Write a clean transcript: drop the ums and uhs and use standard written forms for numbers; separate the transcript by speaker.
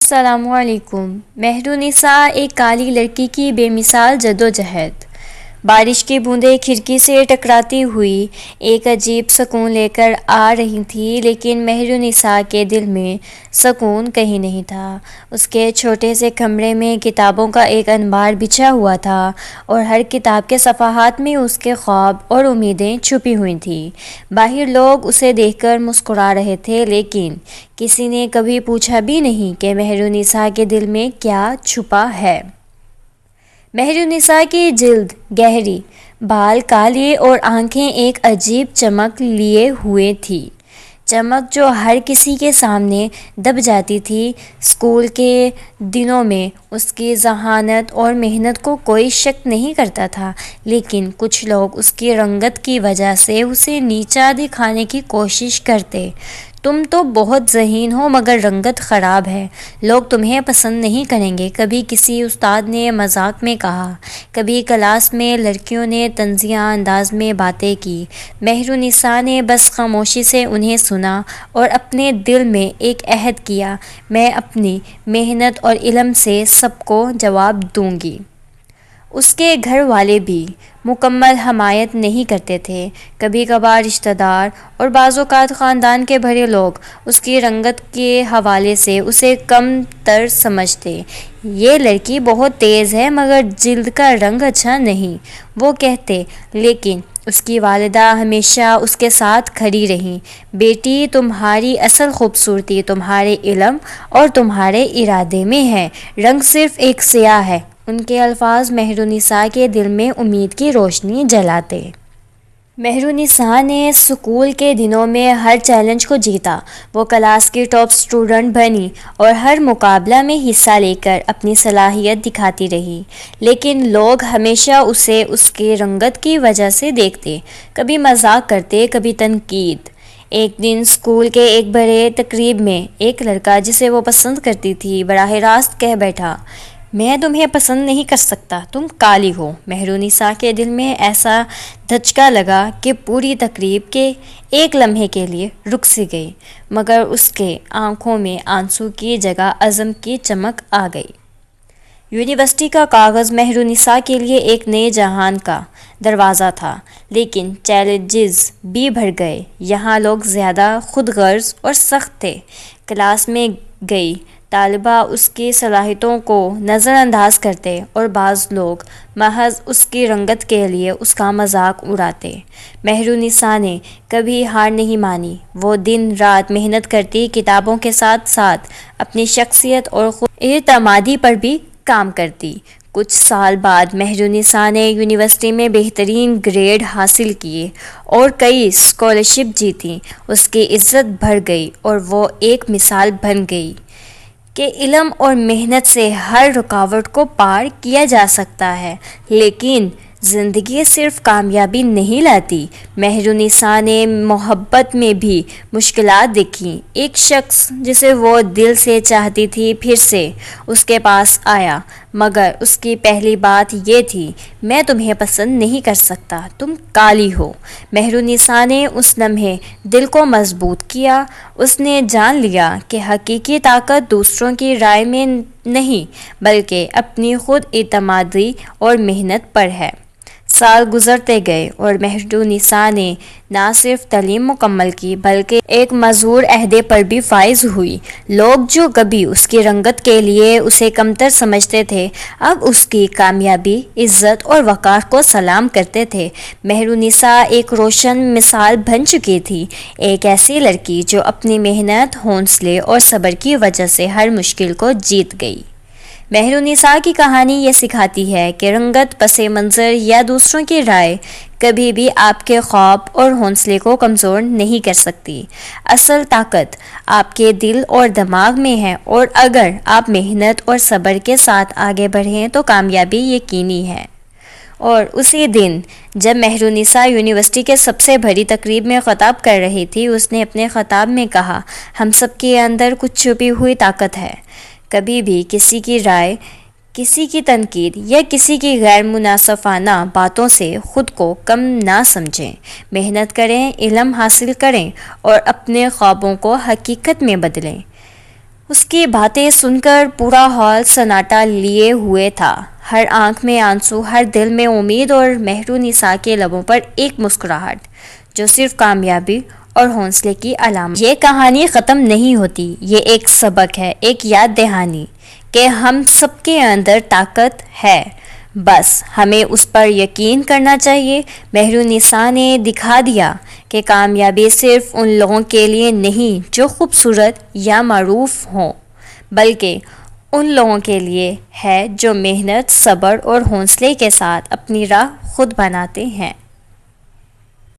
Speaker 1: السلام علیکم۔ مہرالنساء ایک کالی لڑکی کی بے مثال جدوجہد۔ بارش کی بوندیں کھڑکی سے ٹکراتی ہوئی ایک عجیب سکون لے کر آ رہی تھیں، لیکن مہرالنساء کے دل میں سکون کہیں نہیں تھا۔ اس کے چھوٹے سے کمرے میں کتابوں کا ایک انبار بچھا ہوا تھا اور ہر کتاب کے صفحات میں اس کے خواب اور امیدیں چھپی ہوئی تھیں۔ باہر لوگ اسے دیکھ کر مسکرا رہے تھے، لیکن کسی نے کبھی پوچھا بھی نہیں کہ مہرالنساء کے دل میں کیا چھپا ہے۔ مہرالنساء کی جلد گہری، بال کالے اور آنکھیں ایک عجیب چمک لیے ہوئے تھی، چمک جو ہر کسی کے سامنے دب جاتی تھی۔ اسکول کے دنوں میں اس کی ذہانت اور محنت کو کوئی شک نہیں کرتا تھا، لیکن کچھ لوگ اس کی رنگت کی وجہ سے اسے نیچا دکھانے کی کوشش کرتے۔ تم تو بہت ذہین ہو مگر رنگت خراب ہے، لوگ تمہیں پسند نہیں کریں گے، کبھی کسی استاد نے مذاق میں کہا، کبھی کلاس میں لڑکیوں نے طنزیہ انداز میں باتیں کی۔ مہرالنساء نے بس خاموشی سے انہیں سنا اور اپنے دل میں ایک عہد کیا، میں اپنی محنت اور علم سے سب کو جواب دوں گی۔ اس کے گھر والے بھی مکمل حمایت نہیں کرتے تھے، کبھی کبھار رشتہ دار اور بعض اوقات خاندان کے بڑے لوگ اس کی رنگت کے حوالے سے اسے کم تر سمجھتے۔ یہ لڑکی بہت تیز ہے مگر جلد کا رنگ اچھا نہیں، وہ کہتے، لیکن اس کی والدہ ہمیشہ اس کے ساتھ کھڑی رہیں، بیٹی تمہاری اصل خوبصورتی تمہارے علم اور تمہارے ارادے میں ہے، رنگ صرف ایک سیاہ ہے۔ ان کے الفاظ مہرالنساء کے دل میں امید کی روشنی جلاتے۔ مہرالنساء نے اسکول کے دنوں میں ہر چیلنج کو جیتا، وہ کلاس کی ٹاپ اسٹوڈنٹ بنی اور ہر مقابلہ میں حصہ لے کر اپنی صلاحیت دکھاتی رہی، لیکن لوگ ہمیشہ اسے اس کے رنگت کی وجہ سے دیکھتے، کبھی مذاق کرتے، کبھی تنقید۔ ایک دن اسکول کے ایک بڑے تقریب میں ایک لڑکا جسے وہ پسند کرتی تھی براہ راست کہہ بیٹھا، میں تمہیں پسند نہیں کر سکتا، تم کالی ہو۔ مہرالنساء کے دل میں ایسا دھچکا لگا کہ پوری تقریب کے ایک لمحے کے لیے رک سی گئی، مگر اس کے آنکھوں میں آنسو کی جگہ عزم کی چمک آ گئی۔ یونیورسٹی کا کاغذ مہرالنساء کے لیے ایک نئے جہان کا دروازہ تھا، لیکن چیلنجز بھی بڑھ گئے۔ یہاں لوگ زیادہ خود غرض اور سخت تھے۔ کلاس میں گئی طالبہ اس کی صلاحیتوں کو نظر انداز کرتے اور بعض لوگ محض اس کی رنگت کے لیے اس کا مذاق اڑاتے۔ مہرالنساء نے کبھی ہار نہیں مانی، وہ دن رات محنت کرتی، کتابوں کے ساتھ ساتھ اپنی شخصیت اور خود اعتمادی پر بھی کام کرتی۔ کچھ سال بعد مہرالنساء نے یونیورسٹی میں بہترین گریڈ حاصل کیے اور کئی اسکالرشپ جیتیں، اس کی عزت بڑھ گئی اور وہ ایک مثال بن گئی کہ علم اور محنت سے ہر رکاوٹ کو پار کیا جا سکتا ہے، لیکن زندگی صرف کامیابی نہیں لاتی۔ مہرالنساء نے محبت میں بھی مشکلات دیکھیں۔ ایک شخص جسے وہ دل سے چاہتی تھی پھر سے اس کے پاس آیا، مگر اس کی پہلی بات یہ تھی، میں تمہیں پسند نہیں کر سکتا، تم کالی ہو۔ مہرالنساء نے اس لمحے دل کو مضبوط کیا، اس نے جان لیا کہ حقیقی طاقت دوسروں کی رائے میں نہیں بلکہ اپنی خود اعتمادی اور محنت پر ہے۔ سال گزرتے گئے اور مہرالنساء نے نہ صرف تعلیم مکمل کی بلکہ ایک معزور عہدے پر بھی فائز ہوئی۔ لوگ جو کبھی اس کی رنگت کے لیے اسے کمتر سمجھتے تھے، اب اس کی کامیابی، عزت اور وقار کو سلام کرتے تھے۔ مہرالنساء ایک روشن مثال بن چکی تھی، ایک ایسی لڑکی جو اپنی محنت، حوصلے اور صبر کی وجہ سے ہر مشکل کو جیت گئی۔ مہرالنساء کی کہانی یہ سکھاتی ہے کہ رنگت، پس منظر یا دوسروں کی رائے کبھی بھی آپ کے خواب اور حوصلے کو کمزور نہیں کر سکتی۔ اصل طاقت آپ کے دل اور دماغ میں ہے، اور اگر آپ محنت اور صبر کے ساتھ آگے بڑھیں تو کامیابی یقینی ہے۔ اور اسی دن جب مہرالنساء یونیورسٹی کے سب سے بڑی تقریب میں خطاب کر رہی تھی، اس نے اپنے خطاب میں کہا، ہم سب کے اندر کچھ چھپی ہوئی طاقت ہے۔ کبھی بھی کسی کی رائے، کسی کی تنقید یا کسی کی غیر منصفانہ باتوں سے خود کو کم نہ سمجھیں۔ محنت کریں، علم حاصل کریں اور اپنے خوابوں کو حقیقت میں بدلیں۔ اس کی باتیں سن کر پورا ہال سناٹا لیے ہوئے تھا، ہر آنکھ میں آنسو، ہر دل میں امید، اور مہرونساء کے لبوں پر ایک مسکراہٹ جو صرف کامیابی اور حوصلے کی علامت۔ یہ کہانی ختم نہیں ہوتی، یہ ایک سبق ہے، ایک یاد دہانی کہ ہم سب کے اندر طاقت ہے، بس ہمیں اس پر یقین کرنا چاہیے۔ مہرونساء نے دکھا دیا کہ کامیابی صرف ان لوگوں کے لیے نہیں جو خوبصورت یا معروف ہوں، بلکہ ان لوگوں کے لیے ہے جو محنت، صبر اور حوصلے کے ساتھ اپنی راہ خود بناتے ہیں۔